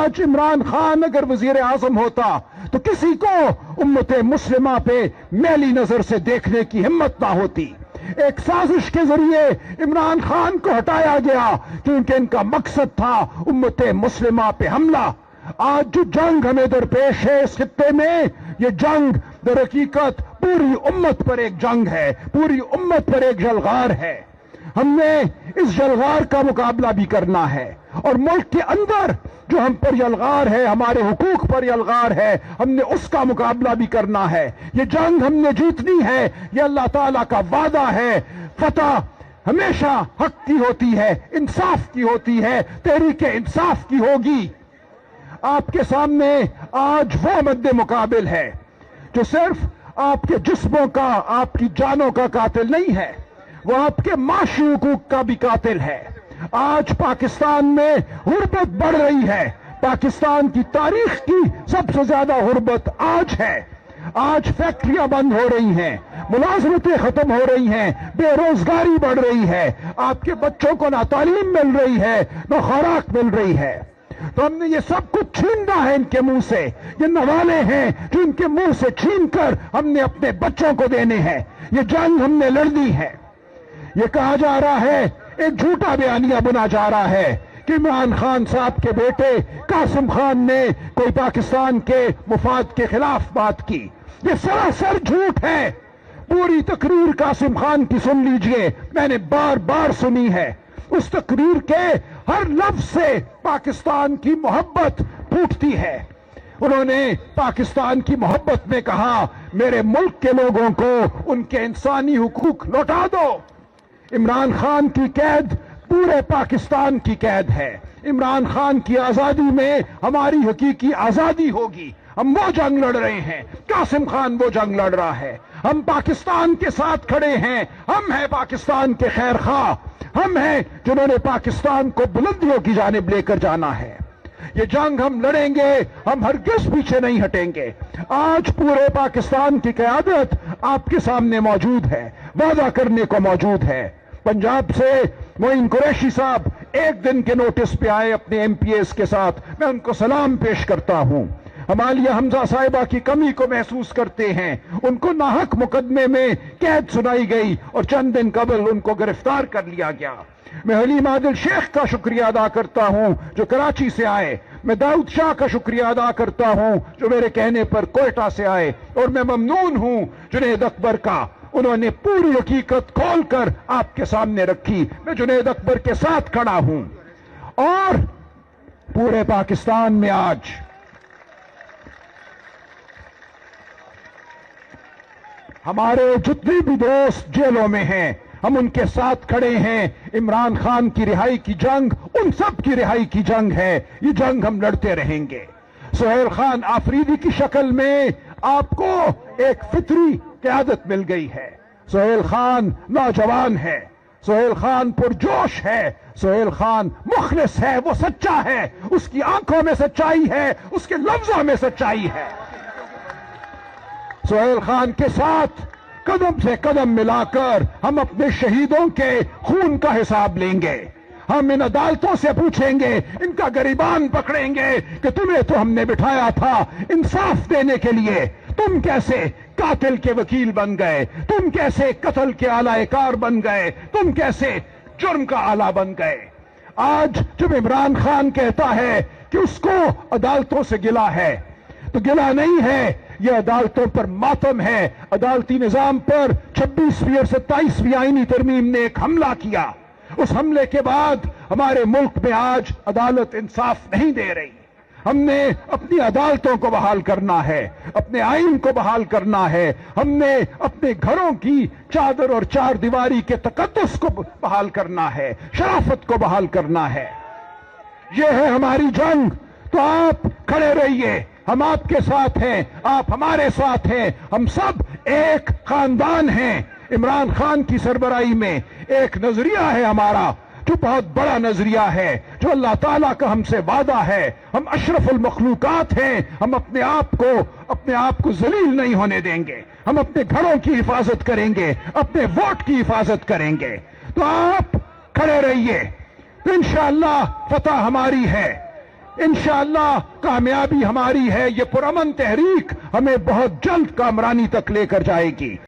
آج عمران خان اگر وزیر اعظم ہوتا تو کسی کو امت مسلمہ پہ میلی نظر سے دیکھنے کی ہمت نہ ہوتی. ایک سازش کے ذریعے عمران خان کو ہٹایا گیا کیونکہ ان کا مقصد تھا امت مسلمہ پہ حملہ. آج جو جنگ ہمیں درپیش ہے اس خطے میں، یہ جنگ در حقیقت پوری امت پر ایک جنگ ہے، پوری امت پر ایک جلغار ہے. ہم نے اس جلغار کا مقابلہ بھی کرنا ہے، اور ملک کے اندر جو ہم پر یلغار ہے، ہمارے حقوق پر یلغار ہے، ہم نے اس کا مقابلہ بھی کرنا ہے. یہ جنگ ہم نے جیتنی ہے، یہ اللہ تعالیٰ کا وعدہ ہے. فتح ہمیشہ حق کی ہوتی ہے، انصاف کی ہوتی ہے، تحریک انصاف کی ہوگی. آپ کے سامنے آج وہ مد مقابل ہے جو صرف آپ کے جسموں کا، آپ کی جانوں کا قاتل نہیں ہے، وہ آپ کے معاشی حقوق کا بھی قاتل ہے. آج پاکستان میں غربت بڑھ رہی ہے. پاکستان کی تاریخ کی سب سے زیادہ غربت آج ہے. آج فیکٹریاں بند ہو رہی ہیں، ملازمتیں ختم ہو رہی ہیں، بے روزگاری بڑھ رہی ہے، آپ کے بچوں کو نہ تعلیم مل رہی ہے نہ خوراک مل رہی ہے. تو ہم نے یہ سب کچھ چھیننا ہے ان کے منہ سے. یہ نوالے ہیں جو ان کے منہ سے چھین کر ہم نے اپنے بچوں کو دینے ہیں. یہ جنگ ہم نے لڑنی ہے. یہ کہا جا رہا ہے، ایک جھوٹا بیانیہ بنا جا رہا ہے کہ عمران خان صاحب کے بیٹے قاسم خان نے کوئی پاکستان کے مفاد کے خلاف بات کی. یہ سراسر جھوٹ ہے. پوری تقریر قاسم خان کی سن لیجئے، میں نے بار بار سنی ہے. اس تقریر کے ہر لفظ سے پاکستان کی محبت پھوٹتی ہے. انہوں نے پاکستان کی محبت میں کہا، میرے ملک کے لوگوں کو ان کے انسانی حقوق لوٹا دو. عمران خان کی قید پورے پاکستان کی قید ہے. عمران خان کی آزادی میں ہماری حقیقی آزادی ہوگی. ہم وہ جنگ لڑ رہے ہیں، قاسم خان وہ جنگ لڑ رہا ہے. ہم پاکستان کے ساتھ کھڑے ہیں، ہم ہیں پاکستان کے خیر خواہ، ہم ہیں جنہوں نے پاکستان کو بلندیوں کی جانب لے کر جانا ہے. یہ جنگ ہم لڑیں گے، ہم ہرگز پیچھے نہیں ہٹیں گے. آج پورے پاکستان کی قیادت آپ کے سامنے موجود ہے، وعدہ کرنے کو موجود ہے. پنجاب سے معین قریشی صاحب ایک دن کے نوٹس پہ آئے اپنے ایم پی ایس کے ساتھ، میں ان کو سلام پیش کرتا ہوں. ہمالیہ حمزہ صاحبہ کی کمی کو محسوس کرتے ہیں. ان کو ناحق مقدمے میں قید سنائی گئی اور چند دن قبل ان کو گرفتار کر لیا گیا. میں حلیم عادل شیخ کا شکریہ ادا کرتا ہوں جو کراچی سے آئے. میں داؤد شاہ کا شکریہ ادا کرتا ہوں جو میرے کہنے پر کوئٹہ سے آئے. اور میں ممنون ہوں جنید اکبر کا، انہوں نے پوری حقیقت کھول کر آپ کے سامنے رکھی. میں جنید اکبر کے ساتھ کھڑا ہوں. اور پورے پاکستان میں آج ہمارے جتنے بھی دوست جیلوں میں ہیں، ہم ان کے ساتھ کھڑے ہیں. عمران خان کی رہائی کی جنگ ان سب کی رہائی کی جنگ ہے. یہ جنگ ہم لڑتے رہیں گے. سہیل خان آفریدی کی شکل میں آپ کو ایک فطری قیادت مل گئی ہے. سہیل خان نوجوان ہے، سہیل خان پرجوش ہے، سہیل خان مخلص ہے، وہ سچا ہے. اس کی آنکھوں میں سچائی ہے، اس کے لفظوں میں سچائی ہے. سہیل خان کے ساتھ قدم سے قدم ملا کر ہم اپنے شہیدوں کے خون کا حساب لیں گے. ہم ان عدالتوں سے پوچھیں گے، ان کا گریبان پکڑیں گے کہ تمہیں تو ہم نے بٹھایا تھا انصاف دینے کے لیے، تم کیسے قاتل کے وکیل بن گئے، تم کیسے قتل کے اعلی کار بن گئے، تم کیسے جرم کا آلہ بن گئے. آج جب عمران خان کہتا ہے کہ اس کو عدالتوں سے گلہ ہے، تو گلہ نہیں ہے، یہ عدالتوں پر ماتم ہے. عدالتی نظام پر 26ویں اور 27ویں آئینی ترمیم نے ایک حملہ کیا. اس حملے کے بعد ہمارے ملک میں آج عدالت انصاف نہیں دے رہی. ہم نے اپنی عدالتوں کو بحال کرنا ہے، اپنے آئین کو بحال کرنا ہے. ہم نے اپنے گھروں کی چادر اور چار دیواری کے تقدس کو بحال کرنا ہے، شرافت کو بحال کرنا ہے. یہ ہے ہماری جنگ. تو آپ کھڑے رہیے، ہم آپ کے ساتھ ہیں، آپ ہمارے ساتھ ہیں. ہم سب ایک خاندان ہیں. عمران خان کی سربراہی میں ایک نظریہ ہے ہمارا جو بہت بڑا نظریہ ہے، جو اللہ تعالیٰ کا ہم سے وعدہ ہے. ہم اشرف المخلوقات ہیں. ہم اپنے آپ کو ذلیل نہیں ہونے دیں گے. ہم اپنے گھروں کی حفاظت کریں گے، اپنے ووٹ کی حفاظت کریں گے. تو آپ کھڑے رہیے، تو انشاءاللہ فتح ہماری ہے. انشاءاللہ کامیابی ہماری ہے. یہ پرامن تحریک ہمیں بہت جلد کامرانی تک لے کر جائے گی.